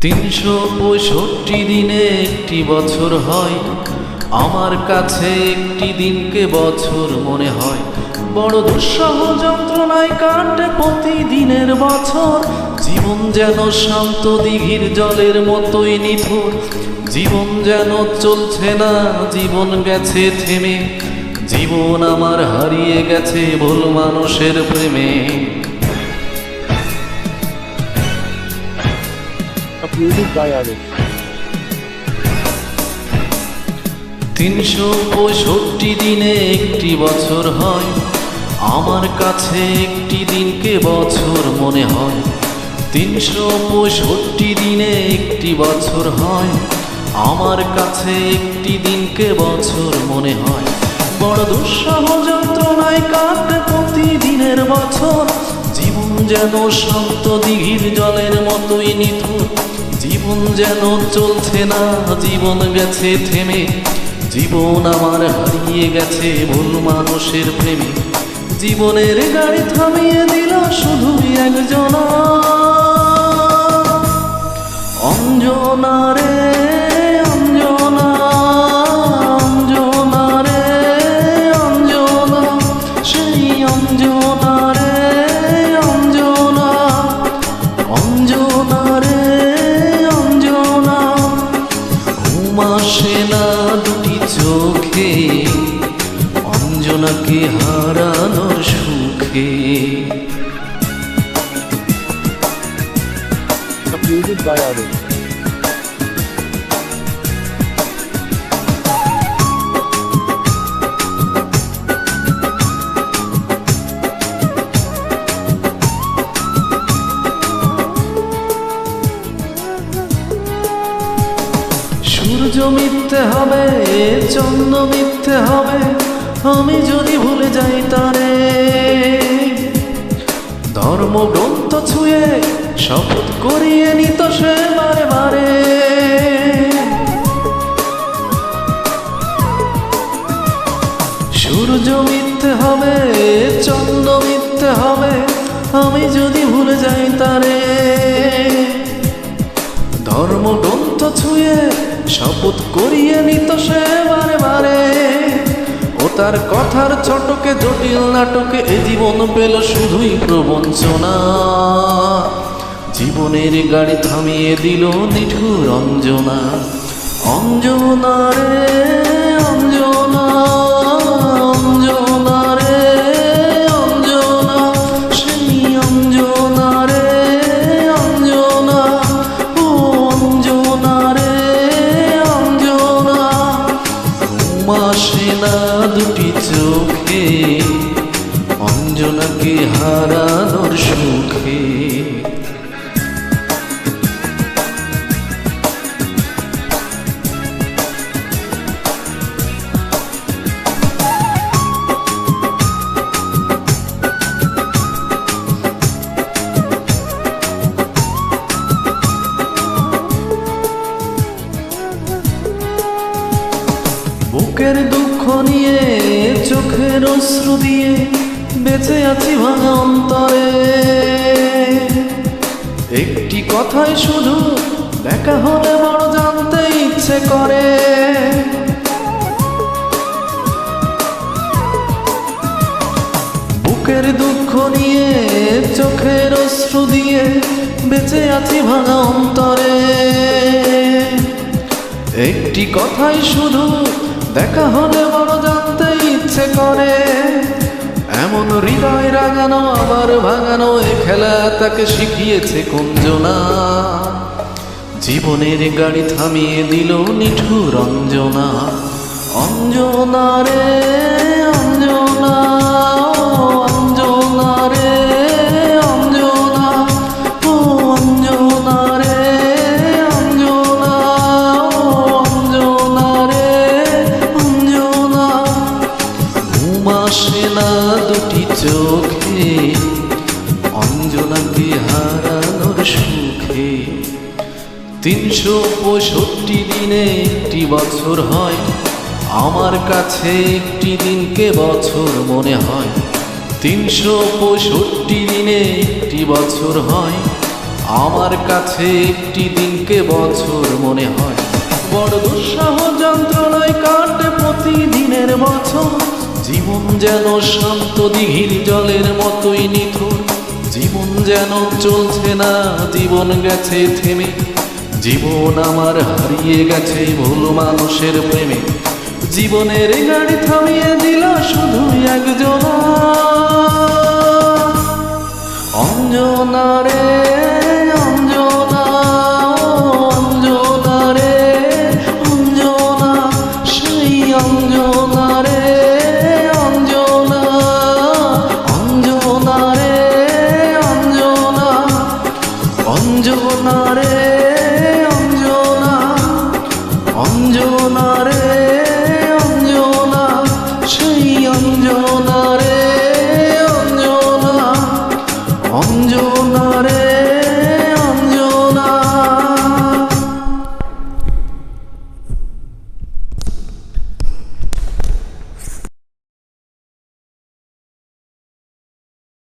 365 দিনে একটি বছর হয়, আমার কাছে একটি দিনকে বছর মনে হয়। বড় দুঃসহ যন্ত্রণায় কাটে প্রতিদিনের বছর। জীবন যেন শান্ত দিঘির জলের মতোই নিথুর। জীবন যেন চলছে না, জীবন গেছে থেমে। জীবন আমার হারিয়ে গেছে ভুল মানুষের প্রেমে। Uploaded by Arif. 365 দিনে একটি বছর হয়, আমার কাছে একটি দিনকে বছর মনে হয়। 365 দিনে একটি বছর হয়, আমার কাছে একটি দিনকে বছর মনে হয়। বড় দুঃসহ যন্ত্রণায় কাটে প্রতিদিনের বছর। জীবন যেন শান্ত দিঘির জলের মতোই নিথুর। জীবন যেন চলছে না, জীবন গেছে থেমে। জীবন আমার হারিয়ে গেছে ভুল মানুষের প্রেমে। জীবনের গাড়ি থামিয়ে দিল শুধুই একজনা, অঞ্জনা রে অঞ্জনা, অঞ্জনা রে অঞ্জনা, সেই অঞ্জনা রে অঞ্জনা, অঞ্জনা রে অঞ্জনা। ঘুম আসে না দুটি চোখে, অঞ্জনাকে হারানোর সুখে। Uploaded by Arif. সূর্য মিথ্যে হবে, চন্দ্র মিথ্যে হবে, আমি যদি ভুলে যাই তারে। ধর্মগ্রন্থ ছুঁয়ে শপথ করিয়ে নিত সে বারে বারে। সূর্য মিথ্যে হবে, চন্দ্র মিথ্যে হবে, আমি যদি ভুলে যাই তারে। ধর্মগ্রন্থ ছুঁয়ে শপথ করিয়ে নিত সে বারে বারে। ও তার কথার ছোটকে জটিল নাটকে এ জীবন পেল শুধুই প্রবঞ্চনা। জীবনের গাড়ি থামিয়ে দিল নিঠুর অঞ্জনা, অঞ্জনা রে অঞ্জনা, অঞ্জনা রে অঞ্জনা, সেই অঞ্জনা রে অঞ্জনা, ও অঞ্জনা রে অঞ্জনা। ঘুম আসে না দুটি চোখে, অঞ্জনাকে হারানোর সুখে। বুকের দুঃখ নিয়ে চোখের অশ্রু দিয়ে বেঁচে আছি ভাঙা অন্তরে। একটি কথাই শুধু দেখা হলে বড় জানতে ইচ্ছে করে। বুকের দুঃখ নিয়ে চোখের অশ্রু দিয়ে বেঁচে আছি ভাঙা অন্তরে। একটি কথাই শুধু দেখা হলে বড় জানতে ইচ্ছে করে। এমন হৃদয় রাগানো আবার ভাঙানো এ খেলা তাকে শিখিয়েছে কুঞ্জনা। জীবনের গাড়ি থামিয়ে দিল নিঠুর অঞ্জনা, অঞ্জনা রে অঞ্জনা, অঞ্জনা রে অঞ্জনা, ও অঞ্জনা রে অঞ্জনা, অঞ্জনা রে অঞ্জনা। ঘুম আসে না দুটি চোখে, অঞ্জনাকে হারানোর সুখে। 365 দিনে একটি বছর হয়, আমার কাছে একটি দিনকে বছর মনে হয়। 365 দিনে একটি বছর হয়, আমার কাছে একটি দিনকে বছর মনে হয়। বড় দুঃসহ যন্ত্রণায় কাটে প্রতিদিনের বছর। জীবন যেন শান্ত দিঘির জলের মতোই নিথর। জীবন যেন চলছে না, জীবন গেছে থেমে। জীবন আমার হারিয়ে গেছে ভুল মানুষের প্রেমে। জীবনের গাড়ি থামিয়ে দিল শুধু একজনা। অঞ্জনা রে অঞ্জনা, অঞ্জনা রে অঞ্জনা, সেই অঞ্জনা রে অঞ্জনা, অঞ্জনা রে অঞ্জনা, অঞ্জনা রে।